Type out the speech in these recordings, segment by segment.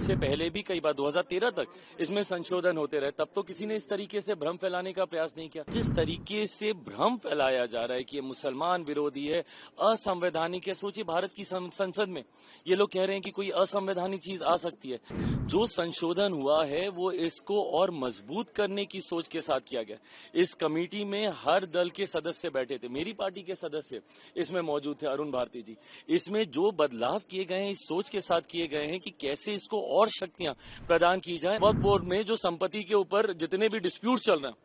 इससे पहले भी कई बार 2013 तक इसमें संशोधन होते रहे, तब तो किसी ने इस तरीके से भ्रम फैलाने का प्रयास नहीं किया। जिस तरीके से भ्रम फैलाया जा रहा है कि ये मुसलमान विरोधी है, असंवैधानिक है, सोचिए भारत की संसद में ये लोग कह रहे हैं कि कोई असंवैधानिक चीज आ सकती है। जो संशोधन हुआ है वो इसको और मजबूत करने की सोच के साथ किया गया। इस कमेटी में हर दल के सदस्य बैठे थे, मेरी पार्टी के सदस्य इसमें मौजूद थे, अरुण भारती जी। इसमें जो बदलाव किए गए हैं इस सोच के साथ किए गए हैं कि कैसे इसको और शक्तियां प्रदान की जाए। वक्फ बोर्ड में जो संपत्ति के ऊपर जितने भी डिस्प्यूट चल रहे हैं,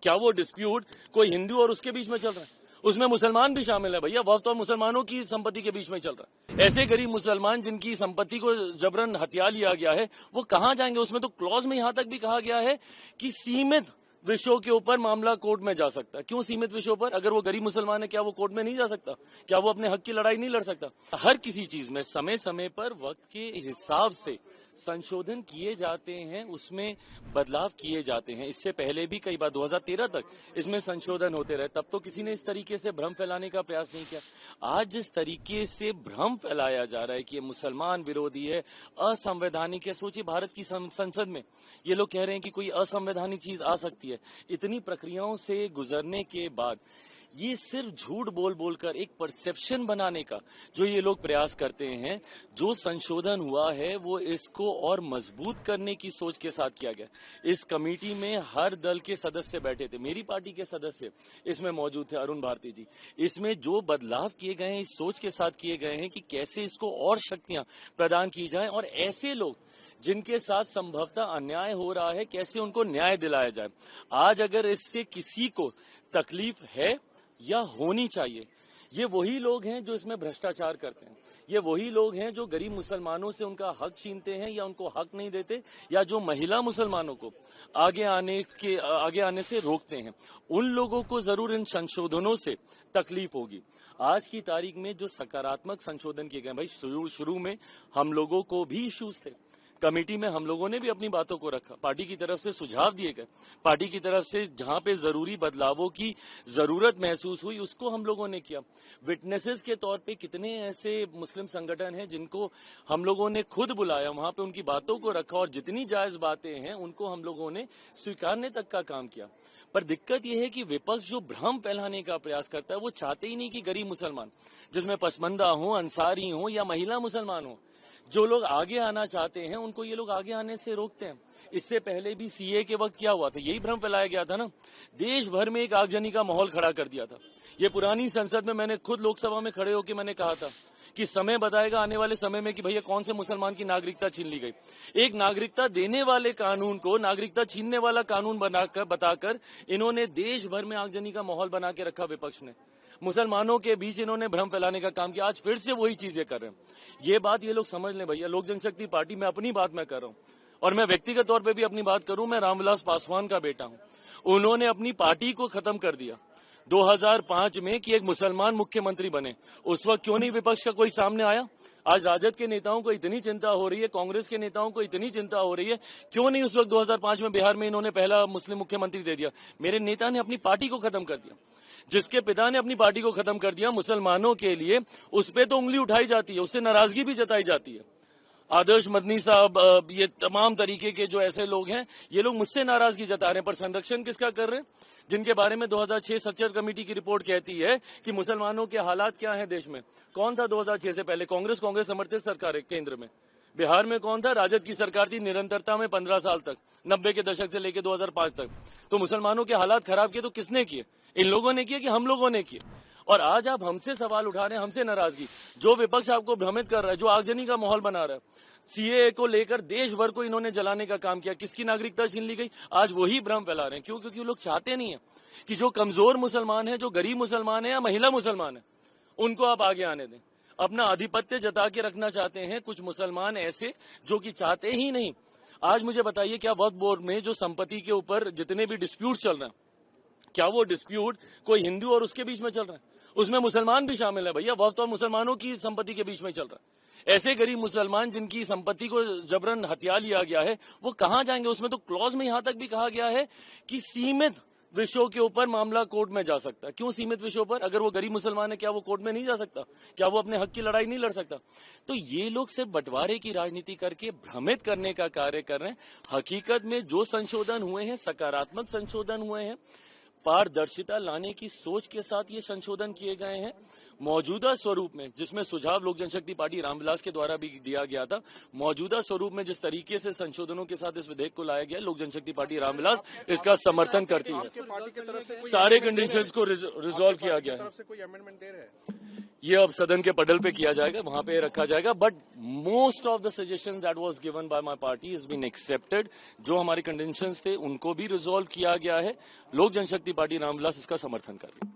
क्या वो डिस्प्यूट कोई हिंदू और उसके बीच में चल रहा है? उसमें मुसलमान भी शामिल है भैया। वक्फ और मुसलमानों की संपत्ति के बीच में चल रहा है। ऐसे गरीब मुसलमान जिनकी संपत्ति को जबरन हथिया लिया गया है, वो कहां जाएंगे? उसमें तो क्लॉज में यहां तक भी कहा गया है कि सीमित विषयों के ऊपर मामला कोर्ट में जा सकता है। क्यों सीमित विषयों पर? अगर वो गरीब मुसलमान है, क्या वो कोर्ट में नहीं जा सकता? क्या वो अपने हक की लड़ाई नहीं लड़ सकता? हर किसी चीज में समय समय पर वक्त के हिसाब से संशोधन किए जाते हैं, उसमें बदलाव किए जाते हैं। इससे पहले भी कई बार 2013 तक इसमें संशोधन होते रहे, तब तो किसी ने इस तरीके से भ्रम फैलाने का प्रयास नहीं किया। आज जिस तरीके से भ्रम फैलाया जा रहा है कि ये मुसलमान विरोधी है, असंवैधानिक है, सोचिए भारत की संसद में ये लोग कह रहे हैं कि कोई असंवैधानिक चीज आ सकती है। इतनी प्रक्रियाओं से गुजरने के बाद ये सिर्फ झूठ बोल बोलकर एक परसेप्शन बनाने का जो ये लोग प्रयास करते हैं, जो संशोधन हुआ है वो इसको और मजबूत करने की सोच के साथ किया गया। इस कमेटी में हर दल के सदस्य बैठे थे, मेरी पार्टी के सदस्य इसमें मौजूद थे, अरुण भारती जी। इसमें जो बदलाव किए गए हैं इस सोच के साथ किए गए हैं कि कैसे इसको और शक्तियां प्रदान की जाए और ऐसे लोग जिनके साथ संभवतः अन्याय हो रहा है, कैसे उनको न्याय दिलाया जाए। आज अगर इससे किसी को तकलीफ है या होनी चाहिए, ये वही लोग हैं जो इसमें भ्रष्टाचार करते हैं। ये वही लोग हैं जो गरीब मुसलमानों से उनका हक छीनते हैं या उनको हक नहीं देते, या जो महिला मुसलमानों को आगे आने से रोकते हैं। उन लोगों को जरूर इन संशोधनों से तकलीफ होगी। आज की तारीख में जो सकारात्मक संशोधन किए गए, भाई शुरू में हम लोगों को भी इश्यूज थे, कमेटी में हम लोगों ने भी अपनी बातों को रखा, पार्टी की तरफ से सुझाव दिए गए, पार्टी की तरफ से जहां पे जरूरी बदलावों की जरूरत महसूस हुई उसको हम लोगों ने किया। विटनेसेस के तौर पे कितने ऐसे मुस्लिम संगठन हैं जिनको हम लोगों ने खुद बुलाया, वहां पे उनकी बातों को रखा और जितनी जायज बातें हैं उनको हम लोगों ने स्वीकारने तक का काम किया। पर दिक्कत यह है कि विपक्ष जो भ्रम फैलाने का प्रयास करता है वो चाहते ही नहीं कि गरीब मुसलमान, जिसमें पसमंदा हो, अंसारी हो या महिला मुसलमान हो, जो लोग आगे आना चाहते हैं उनको ये लोग आगे आने से रोकते हैं। इससे पहले भी सीए के वक्त क्या हुआ था, यही भ्रम फैलाया गया था ना। देश भर में एक आगजनी का माहौल खड़ा कर दिया था। ये पुरानी संसद में मैंने खुद लोकसभा में खड़े होकर मैंने कहा था कि समय बताएगा आने वाले समय में कि भैया कौन से मुसलमान की नागरिकता छीन ली गई। एक नागरिकता देने वाले कानून को नागरिकता छीनने वाला कानून बताकर इन्होंने देश भर में आगजनी का माहौल बना के रखा। विपक्ष ने मुसलमानों के बीच इन्होंने भ्रम फैलाने का काम किया। आज फिर से वही चीजें कर रहे हैं। ये बात ये लोग समझ लें भैया। लोक जनशक्ति पार्टी में अपनी बात मैं कर रहा हूँ और मैं व्यक्तिगत तौर पे भी अपनी बात करूं, मैं रामविलास पासवान का बेटा हूं। उन्होंने अपनी पार्टी को खत्म कर दिया 2005 में कि एक मुसलमान मुख्यमंत्री बने। उस वक्त क्यों नहीं विपक्ष का कोई सामने आया? आज राजद के नेताओं को इतनी चिंता हो रही है, कांग्रेस के नेताओं को इतनी चिंता हो रही है, क्यों नहीं उस वक्त 2005 में बिहार में इन्होंने पहला मुस्लिम मुख्यमंत्री दे दिया? मेरे नेता ने अपनी पार्टी को खत्म कर दिया। जिसके पिता ने अपनी पार्टी को खत्म कर दिया, मुसलमानों के लिए उस पर तो उंगली उठाई जाती है, उससे नाराजगी भी जताई जाती है। आदर्श मदनी साहब, ये तमाम तरीके के जो ऐसे लोग हैं, ये लोग मुझसे नाराजगी जता रहे हैं, पर संरक्षण किसका कर रहे हैं? जिनके बारे में 2006 सच्चर कमेटी की रिपोर्ट कहती है कि मुसलमानों के हालात क्या हैं देश में। कौन था 2006 से पहले? कांग्रेस समर्थित सरकार है केंद्र में। बिहार में कौन था? राजद की सरकार थी निरंतरता में 15 साल तक, 90 के दशक से लेकर 2005 तक। तो मुसलमानों के हालात खराब किए तो किसने किए? इन लोगों ने किए कि हम लोगों ने किए? और आज आप हमसे सवाल उठा रहे हैं, हमसे नाराजगी। जो विपक्ष आपको भ्रमित कर रहा है, जो आगजनी का माहौल बना रहा है, सीए को लेकर देश भर को इन्होंने जलाने का काम किया। किसकी नागरिकता छीन ली गई? आज वही भ्रम फैला रहे हैं। क्यों? क्योंकि लोग चाहते नहीं है कि जो कमजोर मुसलमान है, जो गरीब मुसलमान है या महिला मुसलमान है, उनको आप आगे आने दें। अपना आधिपत्य जता के रखना चाहते हैं कुछ मुसलमान ऐसे जो कि चाहते ही नहीं। आज मुझे बताइए, क्या वक्फ बोर्ड में जो संपत्ति के ऊपर जितने भी डिस्प्यूट चल रहे हैं, क्या वो डिस्प्यूट कोई हिंदू और उसके बीच में चल रहा है? उसमें मुसलमान भी शामिल है भैया। वक्फ और मुसलमानों की संपत्ति के बीच में चल रहा है। ऐसे गरीब मुसलमान जिनकी संपत्ति को जबरन हथिया लिया गया है, वो कहां जाएंगे? उसमें तो क्लॉज में यहां तक भी कहा गया है कि सीमित विषयों के ऊपर मामला कोर्ट में जा सकता है। क्यों सीमित विषयों पर? अगर वो गरीब मुसलमान है, क्या वो कोर्ट में नहीं जा सकता? क्या वो अपने हक की लड़ाई नहीं लड़ सकता? तो ये लोग सिर्फ बंटवारे की राजनीति करके भ्रमित करने का कार्य कर रहे हैं। हकीकत में जो संशोधन हुए हैं, सकारात्मक संशोधन हुए हैं, पारदर्शिता लाने की सोच के साथ ये संशोधन किए गए हैं। मौजूदा स्वरूप में, जिसमें सुझाव लोक जनशक्ति पार्टी रामविलास के द्वारा भी दिया गया था, मौजूदा स्वरूप में जिस तरीके से संशोधनों के साथ इस विधेयक को लाया गया, लोक जनशक्ति पार्टी रामविलास इसका समर्थन करती है। सारे कंडीशंस को रिजॉल्व किया गया है। ये अब सदन के पटल पे किया जाएगा, वहां पे रखा जाएगा। But most of the suggestion that was given by my party is been accepted. जो हमारे कंडीशंस थे उनको भी रिजॉल्व किया गया है। लोक जनशक्ति पार्टी रामविलास इसका समर्थन कर रही है।